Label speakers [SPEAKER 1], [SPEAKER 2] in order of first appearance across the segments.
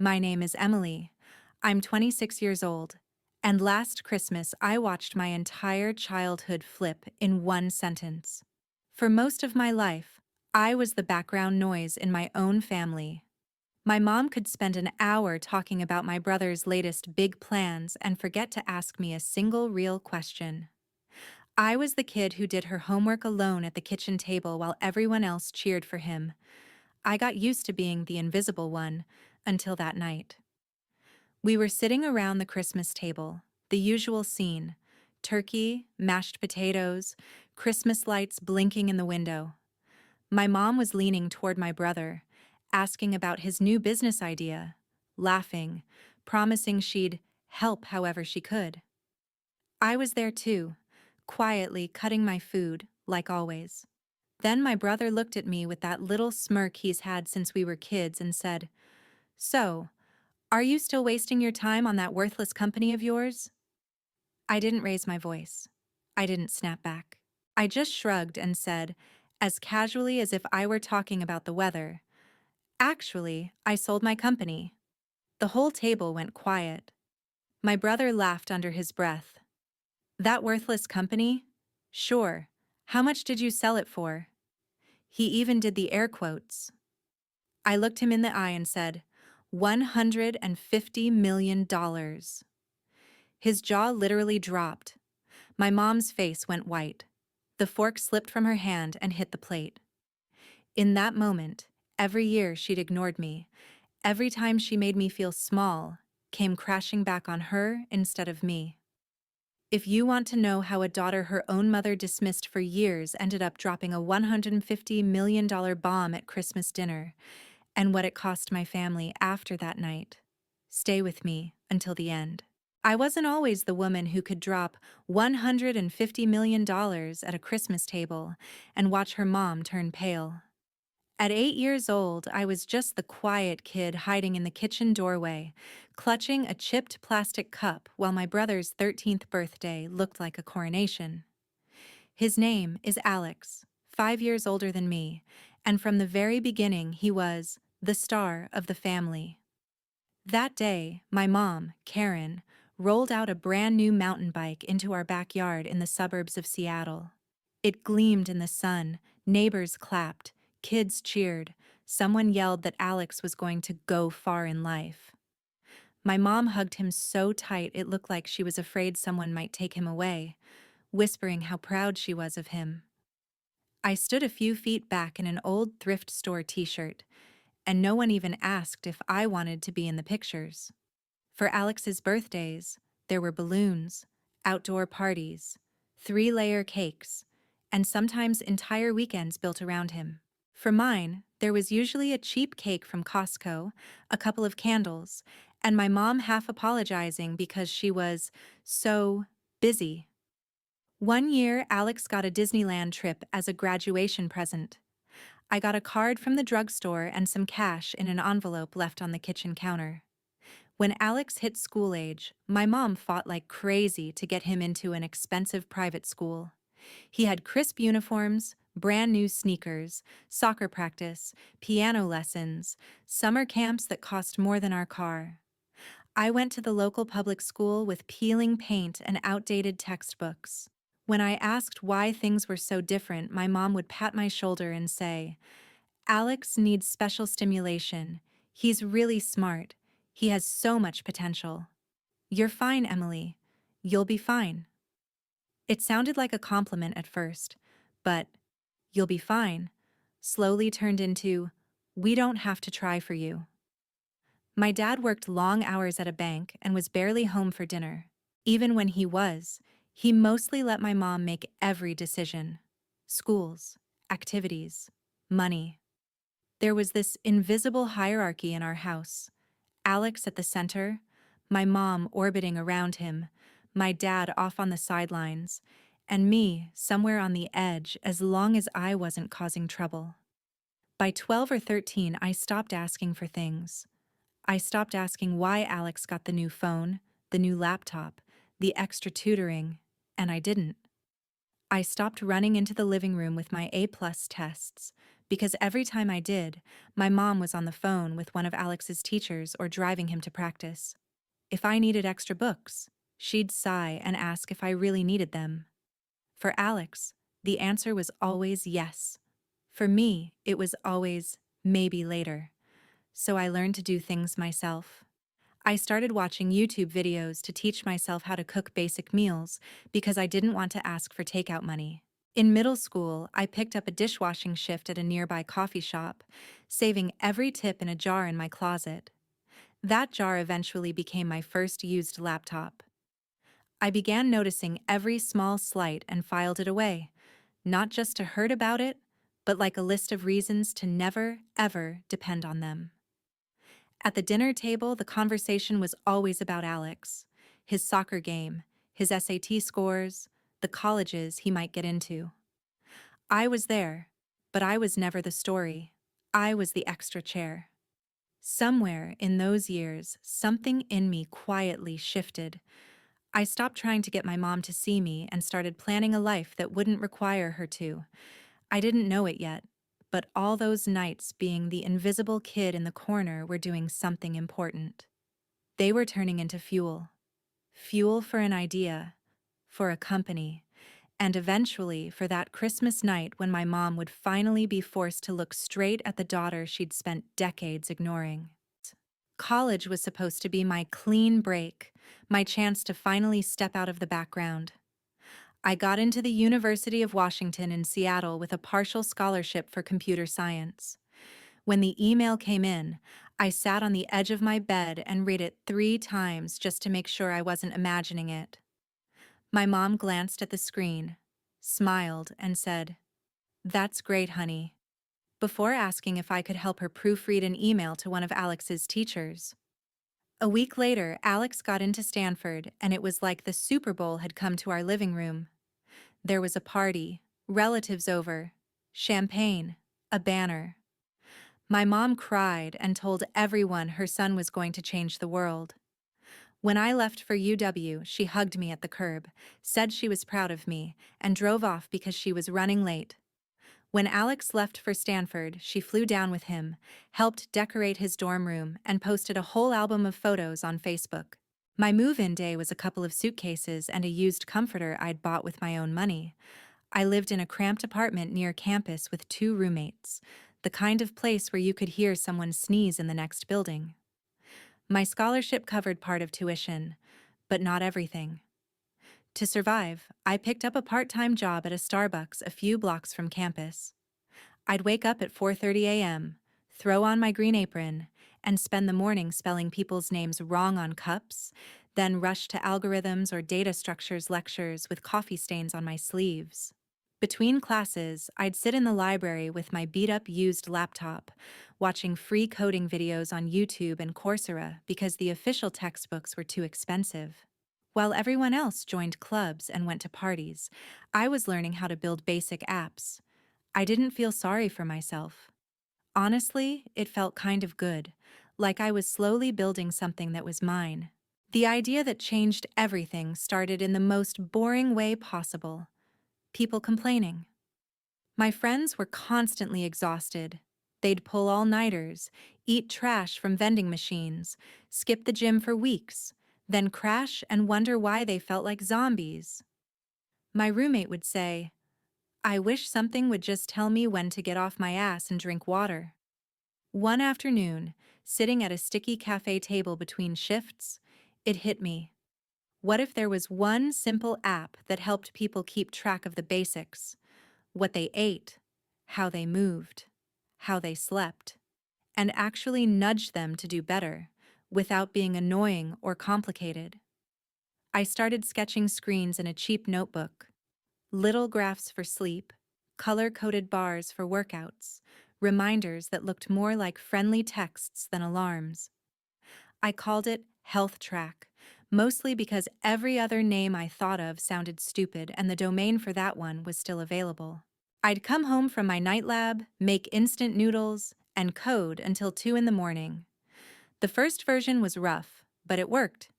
[SPEAKER 1] My name is Emily. I'm 26 years old, and last Christmas I watched my entire childhood flip in one sentence. For most of my life, I was the background noise in my own family. My mom could spend an hour talking about my brother's latest big plans and forget to ask me a single real question. I was the kid who did her homework alone at the kitchen table while everyone else cheered for him. I got used to being the invisible one until that night. We were sitting around the Christmas table, the usual scene: turkey, mashed potatoes, Christmas lights blinking in the window. My mom was leaning toward my brother, asking about his new business idea, laughing, promising she'd help however she could. I was there too, quietly cutting my food, like always. Then my brother looked at me with that little smirk he's had since we were kids and said, "So, are you still wasting your time on that worthless company of yours?" I didn't raise my voice. I didn't snap back. I just shrugged and said, as casually as if I were talking about the weather, "Actually, I sold my company." The whole table went quiet. My brother laughed under his breath. "That worthless company? Sure. How much did you sell it for?" He even did the air quotes. I looked him in the eye and said, $150 million. His jaw literally dropped. My mom's face went white. The fork slipped from her hand and hit the plate. In that moment, every year she'd ignored me, every time she made me feel small, came crashing back on her instead of me. If you want to know how a daughter her own mother dismissed for years ended up dropping a $150 million bomb at Christmas dinner, and what it cost my family after that night, stay with me until the end. I wasn't always the woman who could drop $150 million at a Christmas table and watch her mom turn pale. At 8 years old, I was just the quiet kid hiding in the kitchen doorway, clutching a chipped plastic cup while my brother's 13th birthday looked like a coronation. His name is Alex, 5 years older than me, and from the very beginning he was the star of the family. That day, my mom, Karen, rolled out a brand new mountain bike into our backyard in the suburbs of Seattle. It gleamed in the sun, neighbors clapped, kids cheered, someone yelled that Alex was going to go far in life. My mom hugged him so tight it looked like she was afraid someone might take him away, whispering how proud she was of him. I stood a few feet back in an old thrift store t-shirt, and no one even asked if I wanted to be in the pictures. For Alex's birthdays, there were balloons, outdoor parties, 3-layer cakes, and sometimes entire weekends built around him. For mine, there was usually a cheap cake from Costco, a couple of candles, and my mom half apologizing because she was so busy. One year, Alex got a Disneyland trip as a graduation present. I got a card from the drugstore and some cash in an envelope left on the kitchen counter. When Alex hit school age, my mom fought like crazy to get him into an expensive private school. He had crisp uniforms, brand new sneakers, soccer practice, piano lessons, summer camps that cost more than our car. I went to the local public school with peeling paint and outdated textbooks. When I asked why things were so different, my mom would pat my shoulder and say, "Alex needs special stimulation. He's really smart. He has so much potential." "You're fine, Emily. You'll be fine." It sounded like a compliment at first, but "you'll be fine" slowly turned into, "we don't have to try for you." My dad worked long hours at a bank and was barely home for dinner. Even when he was, he mostly let my mom make every decision: schools, activities, money. There was this invisible hierarchy in our house: Alex at the center, my mom orbiting around him, my dad off on the sidelines, and me somewhere on the edge as long as I wasn't causing trouble. By 12 or 13, I stopped asking for things. I stopped asking why Alex got the new phone, the new laptop, the extra tutoring, and I didn't. I stopped running into the living room with my A-plus tests because every time I did, my mom was on the phone with one of Alex's teachers or driving him to practice. If I needed extra books, she'd sigh and ask if I really needed them. For Alex, the answer was always yes. For me, it was always maybe later. So I learned to do things myself. I started watching YouTube videos to teach myself how to cook basic meals because I didn't want to ask for takeout money. In middle school, I picked up a dishwashing shift at a nearby coffee shop, saving every tip in a jar in my closet. That jar eventually became my first used laptop. I began noticing every small slight and filed it away, not just to hurt about it, but like a list of reasons to never, ever depend on them. At the dinner table, the conversation was always about Alex, his soccer game, his SAT scores, the colleges he might get into. I was there, but I was never the story. I was the extra chair. Somewhere in those years, something in me quietly shifted. I stopped trying to get my mom to see me and started planning a life that wouldn't require her to. I didn't know it yet, but all those nights being the invisible kid in the corner were doing something important. They were turning into fuel. Fuel for an idea, for a company, and eventually for that Christmas night when my mom would finally be forced to look straight at the daughter she'd spent decades ignoring. College was supposed to be my clean break, my chance to finally step out of the background. I got into the University of Washington in Seattle with a partial scholarship for computer science. When the email came in, I sat on the edge of my bed and read it 3 times just to make sure I wasn't imagining it. My mom glanced at the screen, smiled, and said, "That's great, honey," before asking if I could help her proofread an email to one of Alex's teachers. A week later, Alex got into Stanford, and it was like the Super Bowl had come to our living room. There was a party, relatives over, champagne, a banner. My mom cried and told everyone her son was going to change the world. When I left for UW, she hugged me at the curb, said she was proud of me, and drove off because she was running late. When Alex left for Stanford, she flew down with him, helped decorate his dorm room, and posted a whole album of photos on Facebook. My move-in day was a couple of suitcases and a used comforter I'd bought with my own money. I lived in a cramped apartment near campus with 2 roommates, the kind of place where you could hear someone sneeze in the next building. My scholarship covered part of tuition, but not everything. To survive, I picked up a part-time job at a Starbucks a few blocks from campus. I'd wake up at 4:30 a.m., throw on my green apron, and spend the morning spelling people's names wrong on cups, then rush to algorithms or data structures lectures with coffee stains on my sleeves. Between classes, I'd sit in the library with my beat-up used laptop, watching free coding videos on YouTube and Coursera because the official textbooks were too expensive. While everyone else joined clubs and went to parties, I was learning how to build basic apps. I didn't feel sorry for myself. Honestly, it felt kind of good, like I was slowly building something that was mine. The idea that changed everything started in the most boring way possible. People complaining. My friends were constantly exhausted. They'd pull all-nighters, eat trash from vending machines, skip the gym for weeks, then crash and wonder why they felt like zombies. My roommate would say, "I wish something would just tell me when to get off my ass and drink water." One afternoon, sitting at a sticky cafe table between shifts, it hit me. What if there was one simple app that helped people keep track of the basics? What they ate, how they moved, how they slept, and actually nudge them to do better, without being annoying or complicated. I started sketching screens in a cheap notebook, little graphs for sleep, color-coded bars for workouts, reminders that looked more like friendly texts than alarms. I called it Health Track, mostly because every other name I thought of sounded stupid and the domain for that one was still available. I'd come home from my night lab, make instant noodles, and code until 2 in the morning. The first version was rough, but it worked.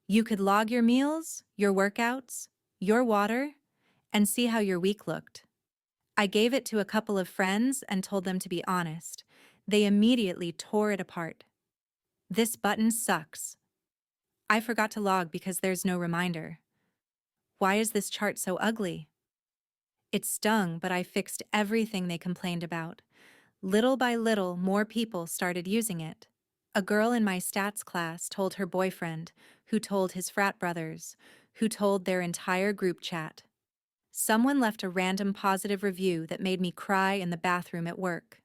[SPEAKER 1] You could log your meals, your workouts, your water, and see how your week looked. I gave it to a couple of friends and told them to be honest. They immediately tore it apart. This button sucks. I forgot to log because there's no reminder. Why is this chart so ugly? It stung, but I fixed everything they complained about. Little by little, more people started using it. A girl in my stats class told her boyfriend, who told his frat brothers, who told their entire group chat. Someone left a random positive review that made me cry in the bathroom at work.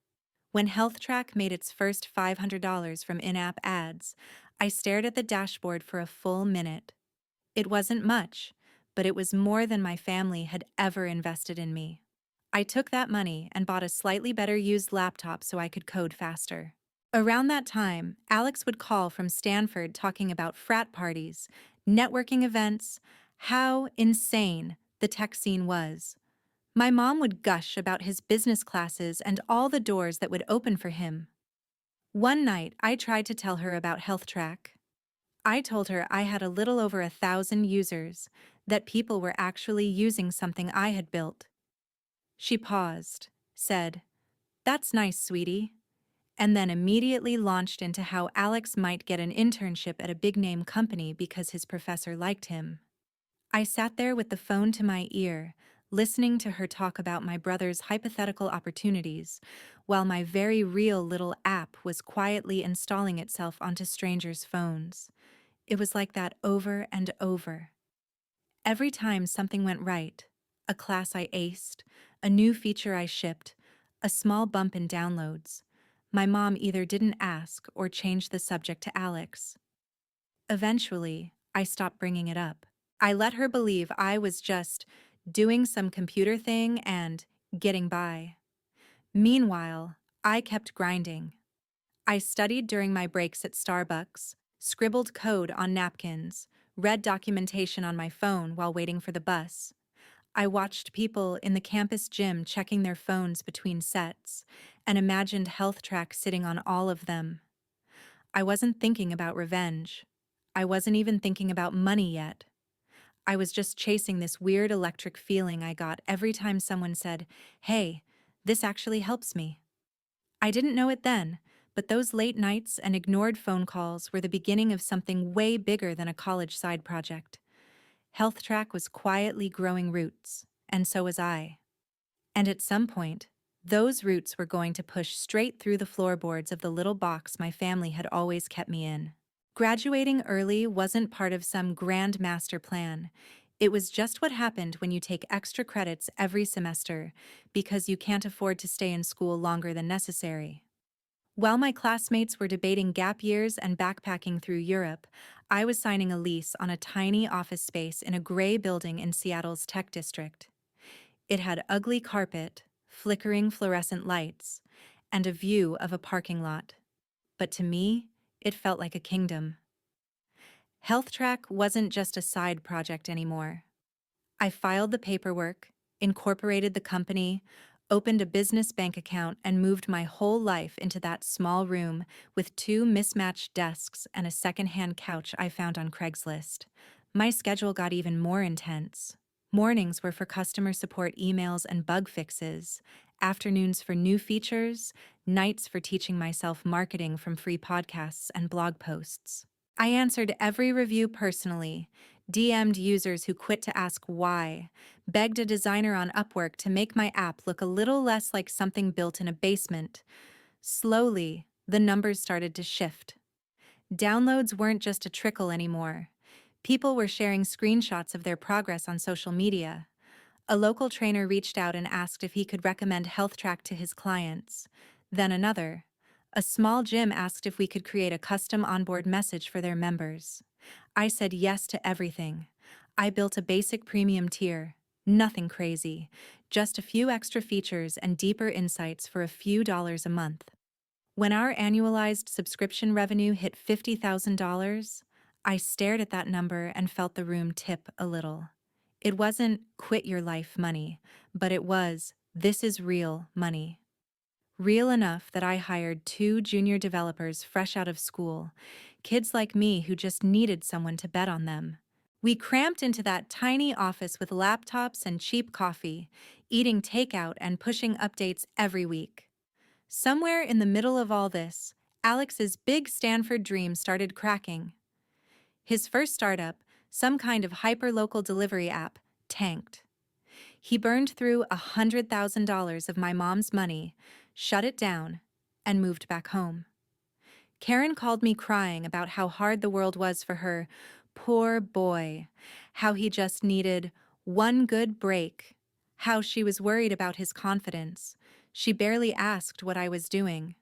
[SPEAKER 1] When HealthTrack made its first $500 from in-app ads, I stared at the dashboard for a full minute. It wasn't much, but it was more than my family had ever invested in me. I took that money and bought a slightly better used laptop so I could code faster. Around that time, Alex would call from Stanford talking about frat parties, networking events, how insane the tech scene was. My mom would gush about his business classes and all the doors that would open for him. One night, I tried to tell her about HealthTrack. I told her I had a little over 1,000 users, that people were actually using something I had built. She paused, said, "That's nice, sweetie," and then immediately launched into how Alex might get an internship at a big-name company because his professor liked him. I sat there with the phone to my ear, listening to her talk about my brother's hypothetical opportunities, while my very real little app was quietly installing itself onto strangers' phones. It was like that over and over. Every time something went right, a class I aced, a new feature I shipped, a small bump in downloads, my mom either didn't ask or changed the subject to Alex. Eventually, I stopped bringing it up. I let her believe I was just doing some computer thing and getting by. Meanwhile, I kept grinding. I studied during my breaks at Starbucks, scribbled code on napkins, read documentation on my phone while waiting for the bus. I watched people in the campus gym checking their phones between sets and imagined HealthTrack sitting on all of them. I wasn't thinking about revenge. I wasn't even thinking about money yet. I was just chasing this weird electric feeling I got every time someone said, "Hey, this actually helps me." I didn't know it then, but those late nights and ignored phone calls were the beginning of something way bigger than a college side project. HealthTrack was quietly growing roots, and so was I. And at some point, those roots were going to push straight through the floorboards of the little box my family had always kept me in. Graduating early wasn't part of some grand master plan. It was just what happened when you take extra credits every semester because you can't afford to stay in school longer than necessary. While my classmates were debating gap years and backpacking through Europe, I was signing a lease on a tiny office space in a gray building in Seattle's tech district. It had ugly carpet, flickering fluorescent lights, and a view of a parking lot. But to me, it felt like a kingdom. HealthTrack wasn't just a side project anymore. I filed the paperwork, incorporated the company, opened a business bank account, and moved my whole life into that small room with two mismatched desks and a secondhand couch I found on Craigslist. My schedule got even more intense. Mornings were for customer support emails and bug fixes, afternoons for new features, nights for teaching myself marketing from free podcasts and blog posts. I answered every review personally, DM'd users who quit to ask why, begged a designer on Upwork to make my app look a little less like something built in a basement. Slowly, the numbers started to shift. Downloads weren't just a trickle anymore. People were sharing screenshots of their progress on social media. A local trainer reached out and asked if he could recommend HealthTrack to his clients. Then another. A small gym asked if we could create a custom onboard message for their members. I said yes to everything. I built a basic premium tier. Nothing crazy. Just a few extra features and deeper insights for a few dollars a month. When our annualized subscription revenue hit $50,000, I stared at that number and felt the room tip a little. It wasn't quit your life money, but it was this is real money. Real enough that I hired 2 junior developers fresh out of school, kids like me who just needed someone to bet on them. We cramped into that tiny office with laptops and cheap coffee, eating takeout and pushing updates every week. Somewhere in the middle of all this, Alex's big Stanford dream started cracking. His first startup, some kind of hyper-local delivery app, tanked. He burned through $100,000 of my mom's money, shut it down, and moved back home. Karen called me crying about how hard the world was for her. Poor boy. How he just needed one good break. How she was worried about his confidence. She barely asked what I was doing.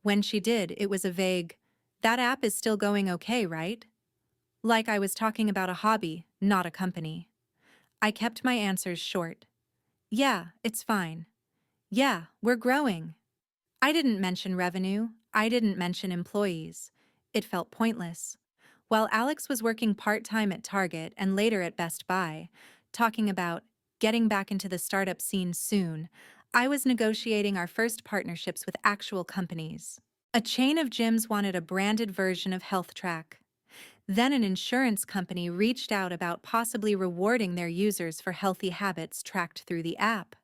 [SPEAKER 1] When she did, it was a vague, "That app is still going okay, right?" Like I was talking about a hobby, not a company. I kept my answers short. "Yeah, it's fine. Yeah, we're growing." I didn't mention revenue. I didn't mention employees. It felt pointless. While Alex was working part-time at Target and later at Best Buy, talking about getting back into the startup scene soon, I was negotiating our first partnerships with actual companies. A chain of gyms wanted a branded version of HealthTrack. Then an insurance company reached out about possibly rewarding their users for healthy habits tracked through the app.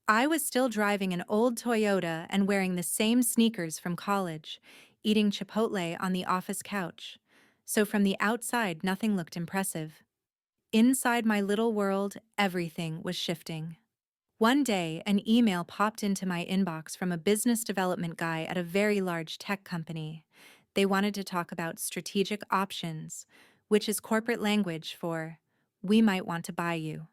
[SPEAKER 1] I was still driving an old Toyota and wearing the same sneakers from college, eating Chipotle on the office couch. So from the outside, nothing looked impressive. Inside my little world, everything was shifting. One day, an email popped into my inbox from a business development guy at a very large tech company. They wanted to talk about strategic options, which is corporate language for, "We might want to buy you."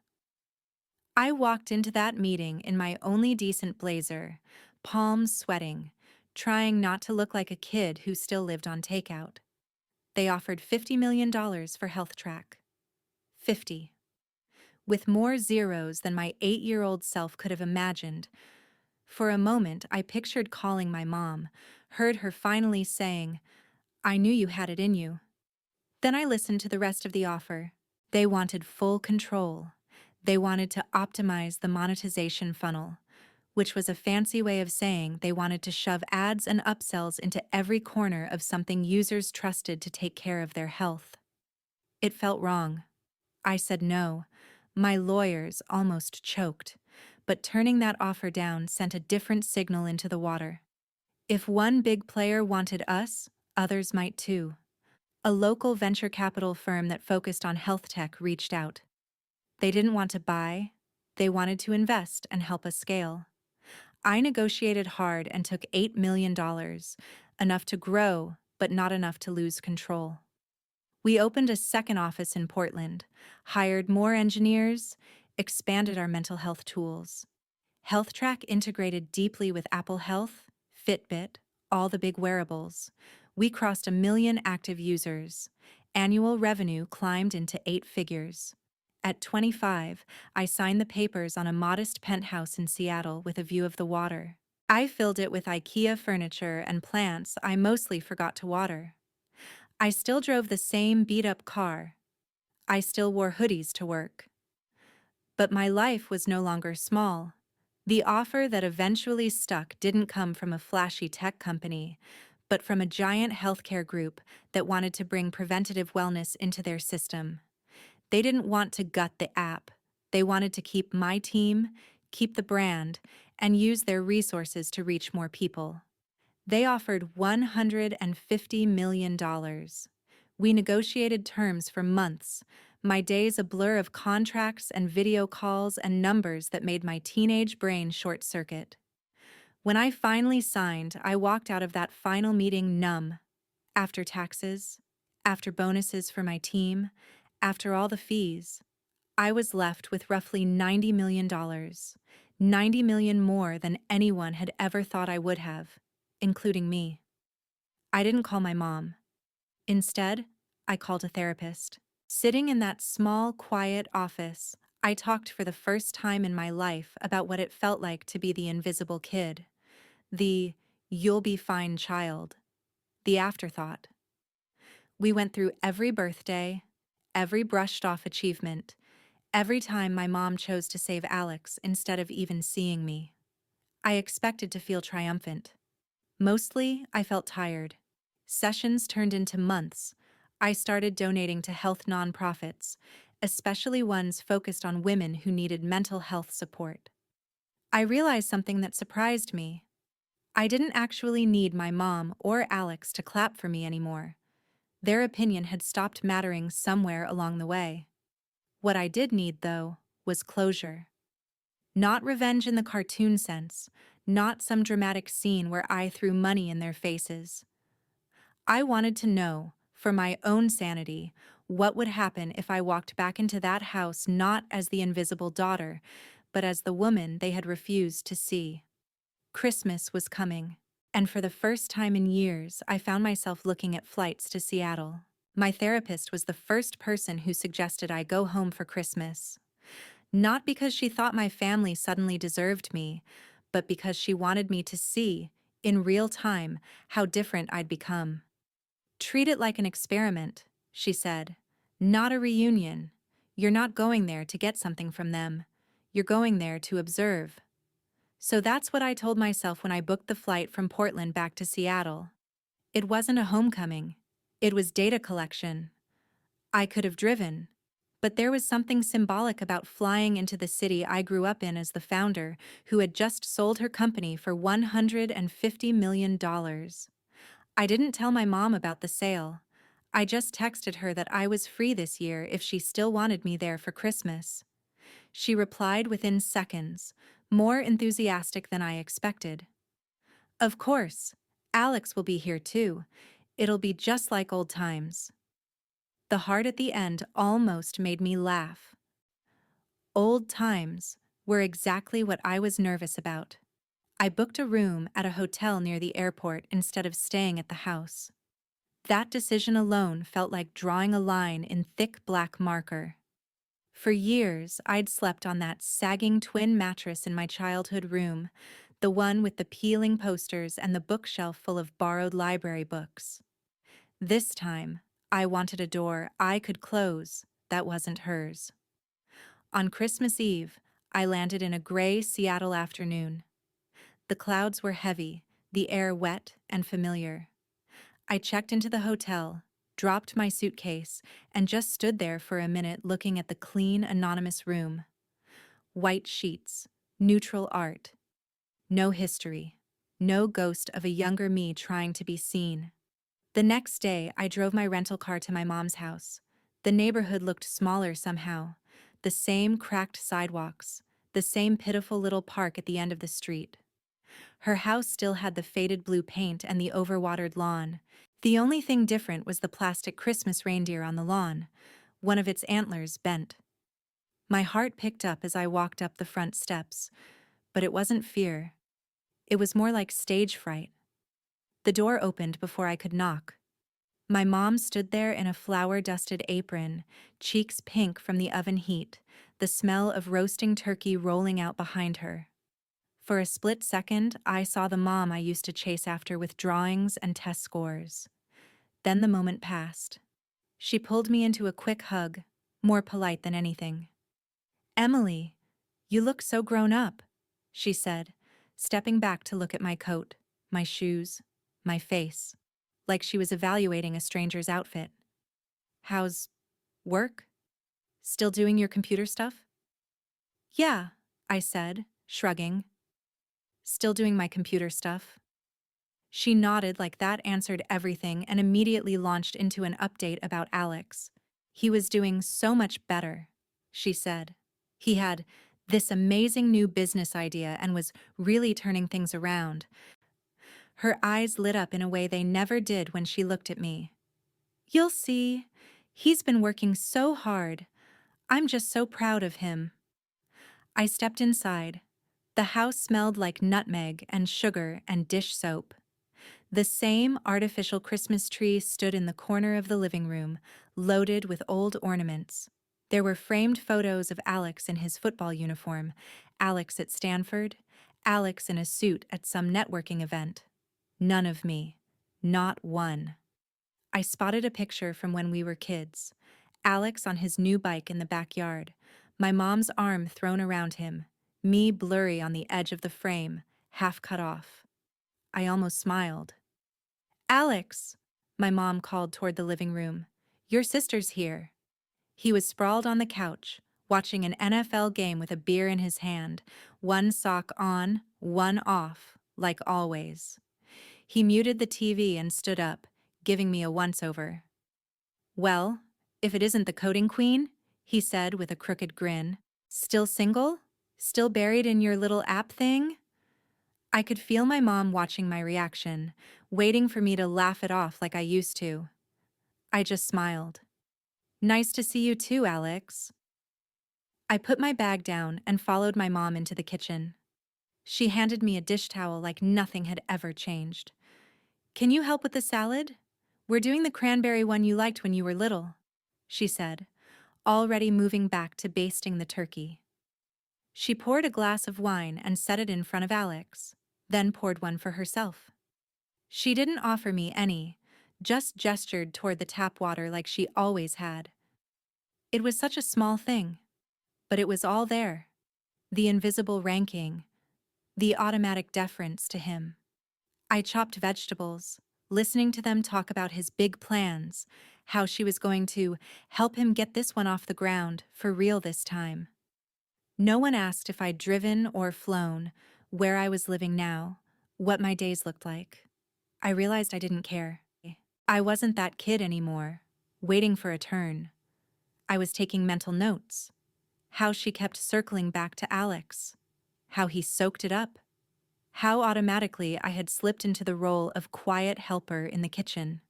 [SPEAKER 1] I walked into that meeting in my only decent blazer, palms sweating, trying not to look like a kid who still lived on takeout. They offered $50 million for HealthTrack. 50. With more zeros than my 8-year-old self could have imagined. For a moment, I pictured calling my mom, heard her finally saying, "I knew you had it in you." Then I listened to the rest of the offer. They wanted full control. They wanted to optimize the monetization funnel, which was a fancy way of saying they wanted to shove ads and upsells into every corner of something users trusted to take care of their health. It felt wrong. I said no. My lawyers almost choked, but turning that offer down sent a different signal into the water. If one big player wanted us, others might too. A local venture capital firm that focused on health tech reached out. They didn't want to buy, they wanted to invest and help us scale. I negotiated hard and took $8 million, enough to grow, but not enough to lose control. We opened a second office in Portland, hired more engineers, expanded our mental health tools. HealthTrack integrated deeply with Apple Health, Fitbit, all the big wearables. We crossed 1 million active users. Annual revenue climbed into 8 figures. At 25, I signed the papers on a modest penthouse in Seattle with a view of the water. I filled it with IKEA furniture and plants I mostly forgot to water. I still drove the same beat-up car. I still wore hoodies to work. But my life was no longer small. The offer that eventually stuck didn't come from a flashy tech company, but from a giant healthcare group that wanted to bring preventative wellness into their system. They didn't want to gut the app. They wanted to keep my team, keep the brand, and use their resources to reach more people. They offered $150 million. We negotiated terms for months, my days a blur of contracts and video calls and numbers that made my teenage brain short-circuit. When I finally signed, I walked out of that final meeting numb. After taxes, after bonuses for my team, after all the fees, I was left with roughly $90 million, $90 million more than anyone had ever thought I would have, including me. I didn't call my mom. Instead, I called a therapist. Sitting in that small, quiet office, I talked for the first time in my life about what it felt like to be the invisible kid, the "you'll be fine" child, the afterthought. We went through every birthday, every brushed-off achievement, every time my mom chose to save Alex instead of even seeing me. I expected to feel triumphant. Mostly, I felt tired. Sessions turned into months. I started donating to health nonprofits, especially ones focused on women who needed mental health support. I realized something that surprised me. I didn't actually need my mom or Alex to clap for me anymore. Their opinion had stopped mattering somewhere along the way. What I did need, though, was closure. Not revenge in the cartoon sense, not some dramatic scene where I threw money in their faces. I wanted to know, for my own sanity, what would happen if I walked back into that house not as the invisible daughter, but as the woman they had refused to see. Christmas was coming, and for the first time in years, I found myself looking at flights to Seattle. My therapist was the first person who suggested I go home for Christmas. Not because she thought my family suddenly deserved me, but because she wanted me to see, in real time, how different I'd become. Treat it like an experiment, she said. Not a reunion. You're not going there to get something from them. You're going there to observe. So that's what I told myself when I booked the flight from Portland back to Seattle. It wasn't a homecoming. It was data collection. I could have driven. But there was something symbolic about flying into the city I grew up in as the founder, who had just sold her company for $150 million. I didn't tell my mom about the sale. I just texted her that I was free this year if she still wanted me there for Christmas. She replied within seconds, more enthusiastic than I expected. Of course, Alex will be here too. It'll be just like old times. The heart at the end almost made me laugh. Old times were exactly what I was nervous about. I booked a room at a hotel near the airport instead of staying at the house. That decision alone felt like drawing a line in thick black marker. For years, I'd slept on that sagging twin mattress in my childhood room, the one with the peeling posters and the bookshelf full of borrowed library books. This time, I wanted a door I could close that wasn't hers. On Christmas Eve, I landed in a gray Seattle afternoon. The clouds were heavy, the air wet and familiar. I checked into the hotel, dropped my suitcase, and just stood there for a minute looking at the clean, anonymous room. White sheets, neutral art. No history. No ghost of a younger me trying to be seen. The next day, I drove my rental car to my mom's house. The neighborhood looked smaller somehow. The same cracked sidewalks. The same pitiful little park at the end of the street. Her house still had the faded blue paint and the overwatered lawn. The only thing different was the plastic Christmas reindeer on the lawn, one of its antlers bent. My heart picked up as I walked up the front steps, but it wasn't fear. It was more like stage fright. The door opened before I could knock. My mom stood there in a flour-dusted apron, cheeks pink from the oven heat, the smell of roasting turkey rolling out behind her. For a split second, I saw the mom I used to chase after with drawings and test scores. Then the moment passed. She pulled me into a quick hug, more polite than anything. "Emily, you look so grown up," she said, stepping back to look at my coat, my shoes, my face, like she was evaluating a stranger's outfit. "How's work? Still doing your computer stuff?" "Yeah," I said, shrugging. "Still doing my computer stuff." She nodded like that answered everything and immediately launched into an update about Alex. "He was doing so much better," she said. "He had this amazing new business idea and was really turning things around." Her eyes lit up in a way they never did when she looked at me. "You'll see. He's been working so hard. I'm just so proud of him." I stepped inside. The house smelled like nutmeg and sugar and dish soap. The same artificial Christmas tree stood in the corner of the living room, loaded with old ornaments. There were framed photos of Alex in his football uniform, Alex at Stanford, Alex in a suit at some networking event. None of me. Not one. I spotted a picture from when we were kids. Alex on his new bike in the backyard, my mom's arm thrown around him, me blurry on the edge of the frame, half cut off. I almost smiled. "Alex," my mom called toward the living room. "Your sister's here." He was sprawled on the couch, watching an NFL game with a beer in his hand, one sock on, one off, like always. He muted the TV and stood up, giving me a once-over. "Well, if it isn't the coding queen," he said with a crooked grin. "Still single? Still buried in your little app thing?" I could feel my mom watching my reaction, waiting for me to laugh it off like I used to. I just smiled. "Nice to see you too, Alex." I put my bag down and followed my mom into the kitchen. She handed me a dish towel like nothing had ever changed. "Can you help with the salad? We're doing the cranberry one you liked when you were little," she said, already moving back to basting the turkey. She poured a glass of wine and set it in front of Alex, then poured one for herself. She didn't offer me any, just gestured toward the tap water like she always had. It was such a small thing, but it was all there. The invisible ranking, the automatic deference to him. I chopped vegetables, listening to them talk about his big plans, how she was going to help him get this one off the ground for real this time. No one asked if I'd driven or flown, where I was living now, what my days looked like. I realized I didn't care. I wasn't that kid anymore, waiting for a turn. I was taking mental notes. How she kept circling back to Alex. How he soaked it up. How automatically I had slipped into the role of quiet helper in the kitchen.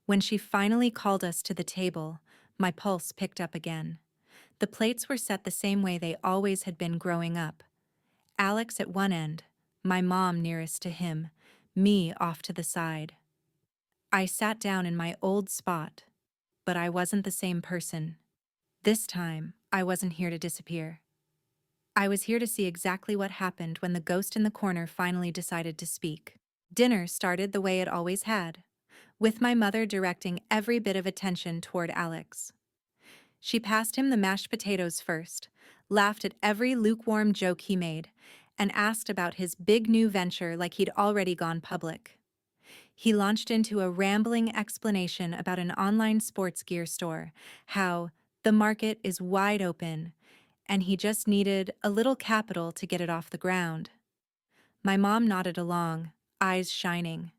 [SPEAKER 1] When she finally called us to the table, my pulse picked up again. The plates were set the same way they always had been growing up. Alex at one end, my mom nearest to him, me off to the side. I sat down in my old spot, but I wasn't the same person. This time, I wasn't here to disappear. I was here to see exactly what happened when the ghost in the corner finally decided to speak. Dinner started the way it always had, with my mother directing every bit of attention toward Alex. She passed him the mashed potatoes first, laughed at every lukewarm joke he made, and asked about his big new venture like he'd already gone public. He launched into a rambling explanation about an online sports gear store, how the market is wide open, and he just needed a little capital to get it off the ground. My mom nodded along, eyes shining.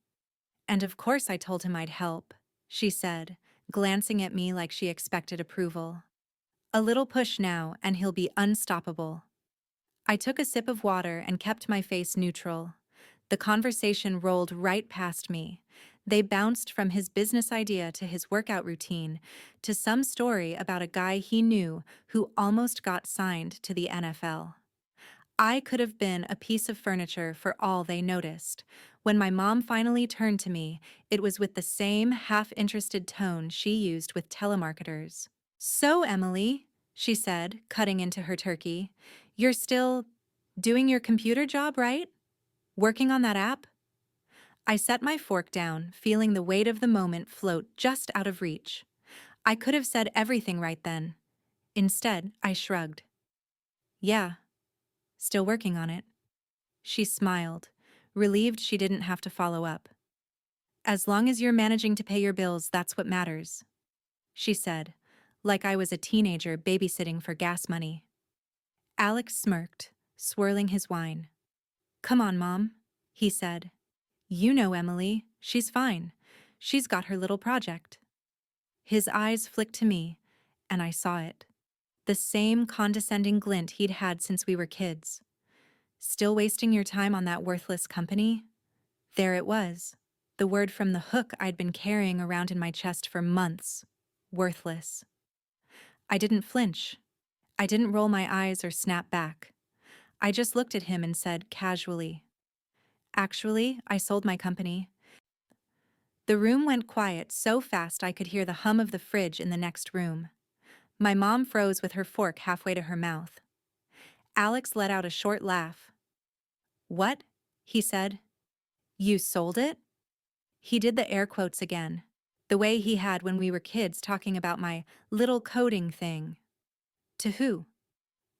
[SPEAKER 1] "And of course I told him I'd help," she said, glancing at me like she expected approval. "A little push now, and he'll be unstoppable." I took a sip of water and kept my face neutral. The conversation rolled right past me. They bounced from his business idea to his workout routine, to some story about a guy he knew who almost got signed to the NFL. I could have been a piece of furniture for all they noticed. When my mom finally turned to me, it was with the same half-interested tone she used with telemarketers. "So, Emily," she said, cutting into her turkey, "you're still doing your computer job, right? Working on that app?" I set my fork down, feeling the weight of the moment float just out of reach. I could have said everything right then. Instead, I shrugged. "Yeah, still working on it." She smiled, relieved she didn't have to follow up. "As long as you're managing to pay your bills, that's what matters," she said, like I was a teenager babysitting for gas money. Alex smirked, swirling his wine. "Come on, Mom," he said. "You know Emily, she's fine. She's got her little project." His eyes flicked to me, and I saw it. The same condescending glint he'd had since we were kids. "Still wasting your time on that worthless company?" There it was, the word from the hook I'd been carrying around in my chest for months. Worthless. I didn't flinch. I didn't roll my eyes or snap back. I just looked at him and said casually, "Actually, I sold my company." The room went quiet so fast I could hear the hum of the fridge in the next room. My mom froze with her fork halfway to her mouth. Alex let out a short laugh. "What?" he said. "You sold it?" He did the air quotes again, the way he had when we were kids talking about my little coding thing. "To who?"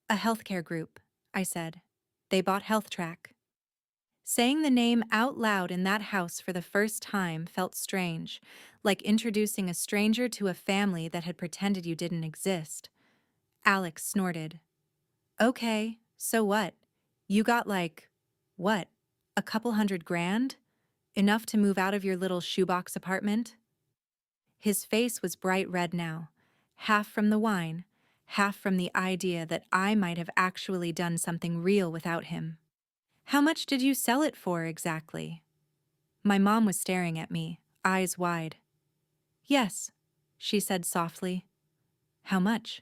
[SPEAKER 1] "A healthcare group," I said. "They bought HealthTrack." Saying the name out loud in that house for the first time felt strange, like introducing a stranger to a family that had pretended you didn't exist. Alex snorted. Okay, so what? You got what? A couple $100,000? Enough to move out of your little shoebox apartment? His face was bright red now, half from the wine, half from the idea that I might have actually done something real without him. How much did you sell it for exactly? My mom was staring at me, eyes wide. Yes, she said softly. How much?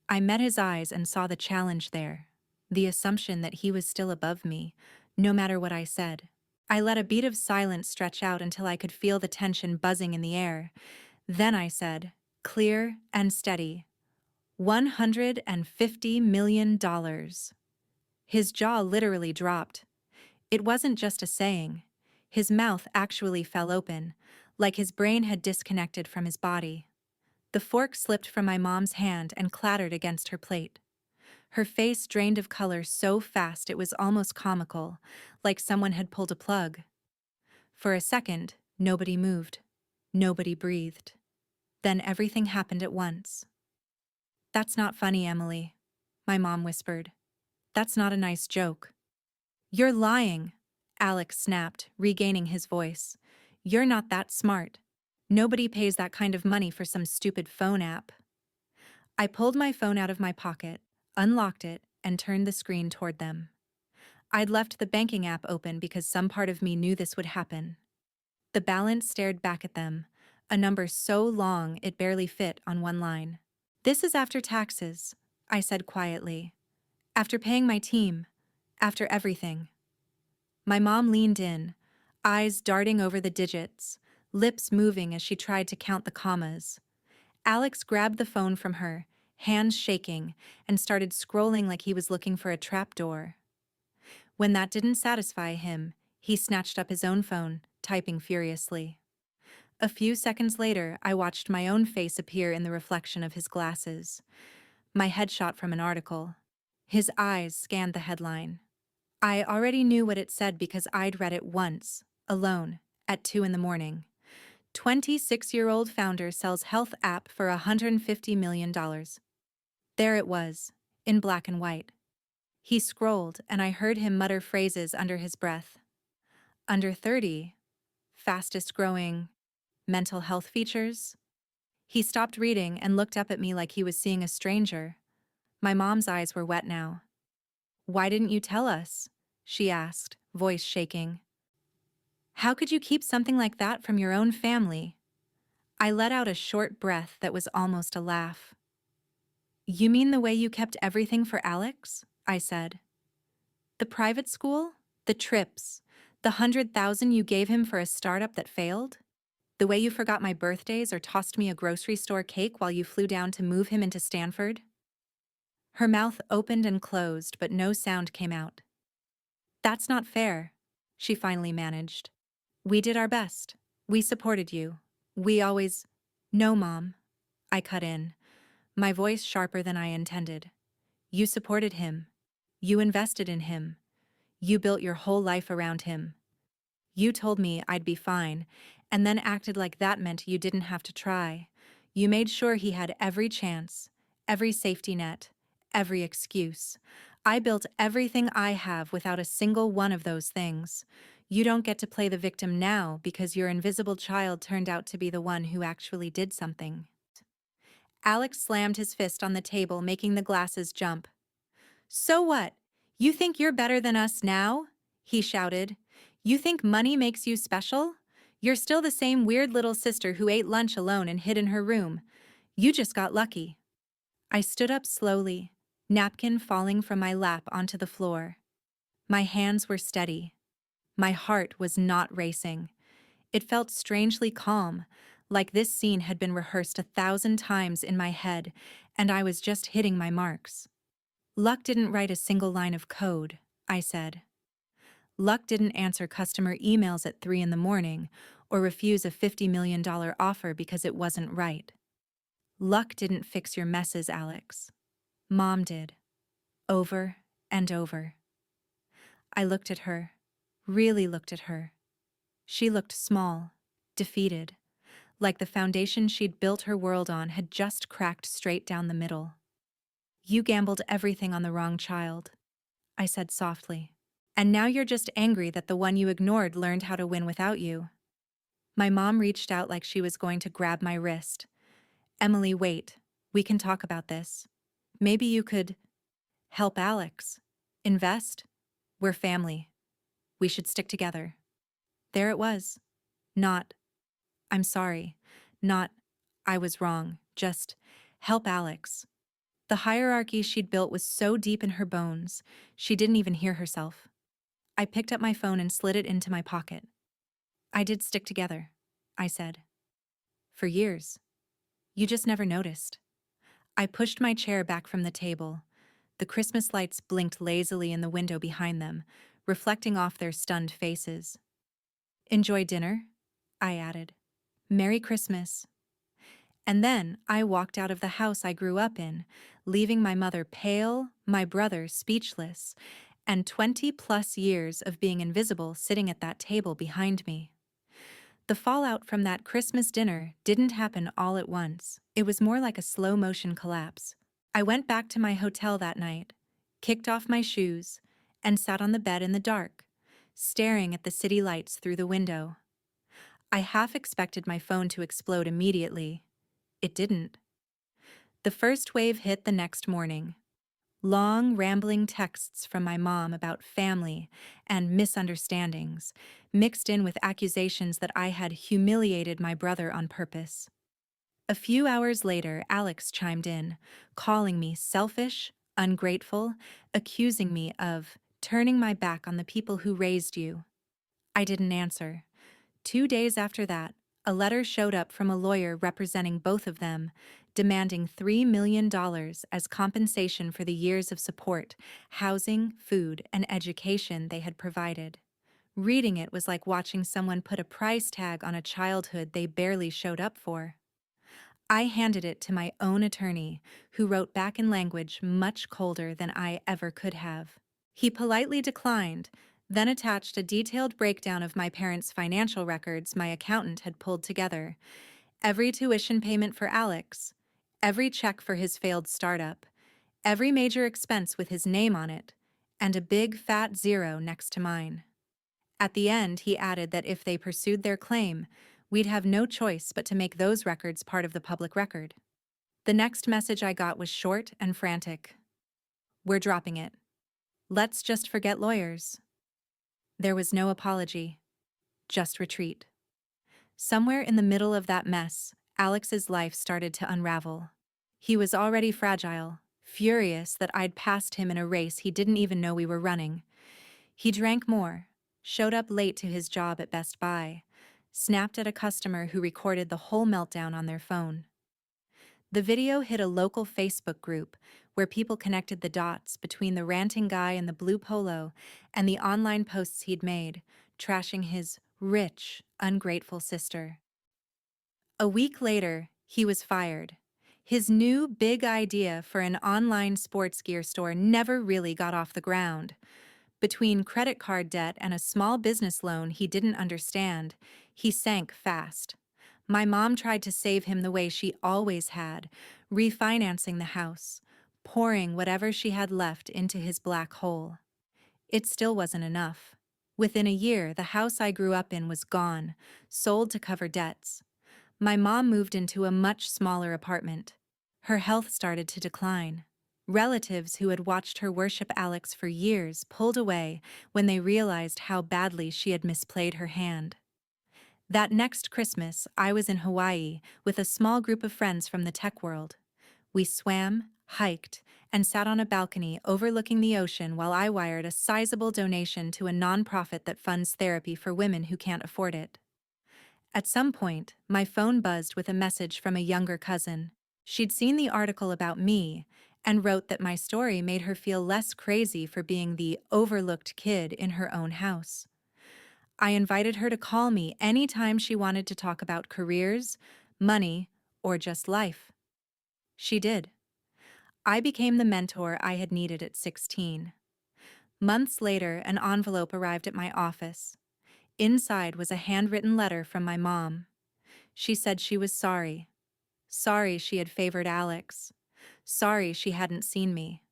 [SPEAKER 1] I met his eyes and saw the challenge there, the assumption that he was still above me, no matter what I said. I let a beat of silence stretch out until I could feel the tension buzzing in the air. Then I said, clear and steady, $150 million. His jaw literally dropped. It wasn't just a saying. His mouth actually fell open, like his brain had disconnected from his body. The fork slipped from my mom's hand and clattered against her plate. Her face drained of color so fast it was almost comical, like someone had pulled a plug. For a second, nobody moved. Nobody breathed. Then everything happened at once. That's not funny, Emily, my mom whispered. That's not a nice joke. You're lying, Alex snapped, regaining his voice. You're not that smart. Nobody pays that kind of money for some stupid phone app. I pulled my phone out of my pocket, unlocked it, and turned the screen toward them. I'd left the banking app open because some part of me knew this would happen. The balance stared back at them, a number so long it barely fit on one line. This is after taxes, I said quietly. After paying my team. After everything. My mom leaned in, eyes darting over the digits, lips moving as she tried to count the commas. Alex grabbed the phone from her, hands shaking, and started scrolling like he was looking for a trapdoor. When that didn't satisfy him, he snatched up his own phone, typing furiously. A few seconds later, I watched my own face appear in the reflection of his glasses. My headshot from an article. His eyes scanned the headline. I already knew what it said because I'd read it once, alone, at 2 a.m. 26-year-old founder sells health app for $150 million. There it was, in black and white. He scrolled, and I heard him mutter phrases under his breath. Under 30, fastest growing, mental health features. He stopped reading and looked up at me like he was seeing a stranger. My mom's eyes were wet now. Why didn't you tell us? She asked, voice shaking. How could you keep something like that from your own family? I let out a short breath that was almost a laugh. You mean the way you kept everything for Alex? I said. The private school? The trips? The 100,000 you gave him for a startup that failed? The way you forgot my birthdays or tossed me a grocery store cake while you flew down to move him into Stanford? Her mouth opened and closed, but no sound came out. That's not fair, she finally managed. We did our best. We supported you. We always— No, Mom, I cut in, my voice sharper than I intended. You supported him. You invested in him. You built your whole life around him. You told me I'd be fine, and then acted like that meant you didn't have to try. You made sure he had every chance, every safety net, every excuse. I built everything I have without a single one of those things. You don't get to play the victim now because your invisible child turned out to be the one who actually did something. Alex slammed his fist on the table, making the glasses jump. So what? You think you're better than us now? He shouted. You think money makes you special? You're still the same weird little sister who ate lunch alone and hid in her room. You just got lucky. I stood up slowly, napkin falling from my lap onto the floor. My hands were steady. My heart was not racing. It felt strangely calm, like this scene had been rehearsed 1,000 times in my head, and I was just hitting my marks. Luck didn't write a single line of code, I said. Luck didn't answer customer emails at 3 a.m. or refuse a $50 million offer because it wasn't right. Luck didn't fix your messes, Alex. Mom did. Over and over. I looked at her, really looked at her. She looked small, defeated, like the foundation she'd built her world on had just cracked straight down the middle. "You gambled everything on the wrong child," I said softly. "And now you're just angry that the one you ignored learned how to win without you." My mom reached out like she was going to grab my wrist. "Emily, wait. We can talk about this. Maybe you could help Alex. Invest. We're family. We should stick together." There it was. Not, "I'm sorry." Not, "I was wrong." Just, "Help Alex." The hierarchy she'd built was so deep in her bones, she didn't even hear herself. I picked up my phone and slid it into my pocket. "I did stick together," I said. "For years. You just never noticed." I pushed my chair back from the table. The Christmas lights blinked lazily in the window behind them, reflecting off their stunned faces. "Enjoy dinner?" I added. "Merry Christmas." And then I walked out of the house I grew up in, leaving my mother pale, my brother speechless, and 20+ years of being invisible sitting at that table behind me. The fallout from that Christmas dinner didn't happen all at once. It was more like a slow-motion collapse. I went back to my hotel that night, kicked off my shoes, and sat on the bed in the dark, staring at the city lights through the window. I half expected my phone to explode immediately. It didn't. The first wave hit the next morning. Long, rambling texts from my mom about family and misunderstandings, mixed in with accusations that I had humiliated my brother on purpose. A few hours later, Alex chimed in, calling me selfish, ungrateful, accusing me of turning my back on the people who raised you. I didn't answer. 2 days after that, a letter showed up from a lawyer representing both of them, demanding $3 million as compensation for the years of support, housing, food, and education they had provided. Reading it was like watching someone put a price tag on a childhood they barely showed up for. I handed it to my own attorney, who wrote back in language much colder than I ever could have. He politely declined, then attached a detailed breakdown of my parents' financial records my accountant had pulled together. Every tuition payment for Alex, every check for his failed startup, every major expense with his name on it, and a big fat zero next to mine. At the end, he added that if they pursued their claim, we'd have no choice but to make those records part of the public record. The next message I got was short and frantic. "We're dropping it. Let's just forget lawyers." There was no apology, just retreat. Somewhere in the middle of that mess, Alex's life started to unravel. He was already fragile, furious that I'd passed him in a race he didn't even know we were running. He drank more, showed up late to his job at Best Buy, snapped at a customer who recorded the whole meltdown on their phone. The video hit a local Facebook group where people connected the dots between the ranting guy in the blue polo and the online posts he'd made, trashing his rich, ungrateful sister. A week later, he was fired. His new big idea for an online sports gear store never really got off the ground. Between credit card debt and a small business loan he didn't understand, he sank fast. My mom tried to save him the way she always had, refinancing the house, pouring whatever she had left into his black hole. It still wasn't enough. Within a year, the house I grew up in was gone, sold to cover debts. My mom moved into a much smaller apartment. Her health started to decline. Relatives who had watched her worship Alex for years pulled away when they realized how badly she had misplayed her hand. That next Christmas, I was in Hawaii with a small group of friends from the tech world. We swam, hiked, and sat on a balcony overlooking the ocean while I wired a sizable donation to a nonprofit that funds therapy for women who can't afford it. At some point, my phone buzzed with a message from a younger cousin. She'd seen the article about me and wrote that my story made her feel less crazy for being the overlooked kid in her own house. I invited her to call me anytime she wanted to talk about careers, money, or just life. She did. I became the mentor I had needed at 16. Months later, an envelope arrived at my office. Inside was a handwritten letter from my mom. She said she was sorry. Sorry she had favored Alex. Sorry she hadn't seen me.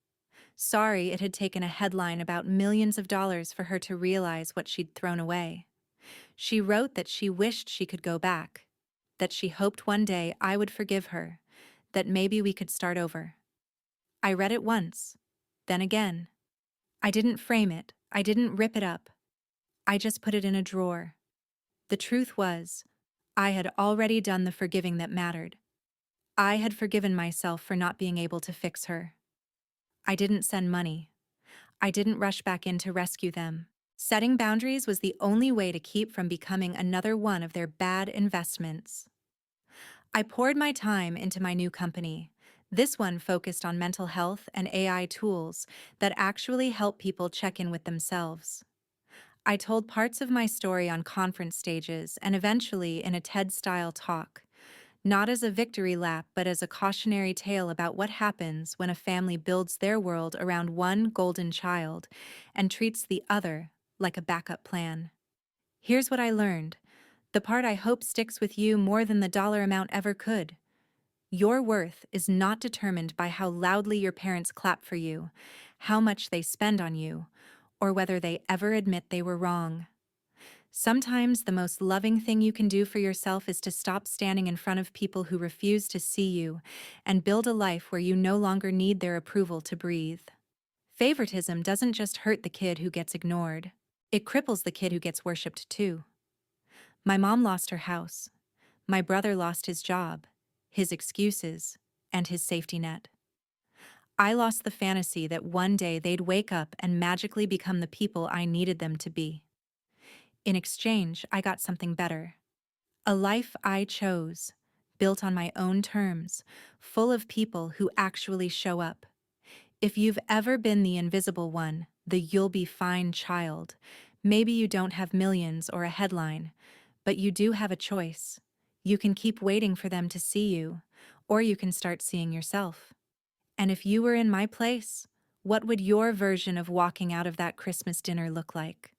[SPEAKER 1] Sorry it had taken a headline about millions of dollars for her to realize what she'd thrown away. She wrote that she wished she could go back, that she hoped one day I would forgive her, that maybe we could start over. I read it once, then again. I didn't frame it, I didn't rip it up. I just put it in a drawer. The truth was, I had already done the forgiving that mattered. I had forgiven myself for not being able to fix her. I didn't send money. I didn't rush back in to rescue them. Setting boundaries was the only way to keep from becoming another one of their bad investments. I poured my time into my new company. This one focused on mental health and AI tools that actually help people check in with themselves. I told parts of my story on conference stages and eventually in a TED-style talk, not as a victory lap but as a cautionary tale about what happens when a family builds their world around one golden child and treats the other like a backup plan. Here's what I learned, the part I hope sticks with you more than the dollar amount ever could. Your worth is not determined by how loudly your parents clap for you, how much they spend on you, or whether they ever admit they were wrong. Sometimes the most loving thing you can do for yourself is to stop standing in front of people who refuse to see you and build a life where you no longer need their approval to breathe. Favoritism doesn't just hurt the kid who gets ignored. It cripples the kid who gets worshipped too. My mom lost her house. My brother lost his job, his excuses, and his safety net. I lost the fantasy that one day they'd wake up and magically become the people I needed them to be. In exchange, I got something better. A life I chose, built on my own terms, full of people who actually show up. If you've ever been the invisible one, the you'll be fine child, maybe you don't have millions or a headline, but you do have a choice. You can keep waiting for them to see you, or you can start seeing yourself. And if you were in my place, what would your version of walking out of that Christmas dinner look like?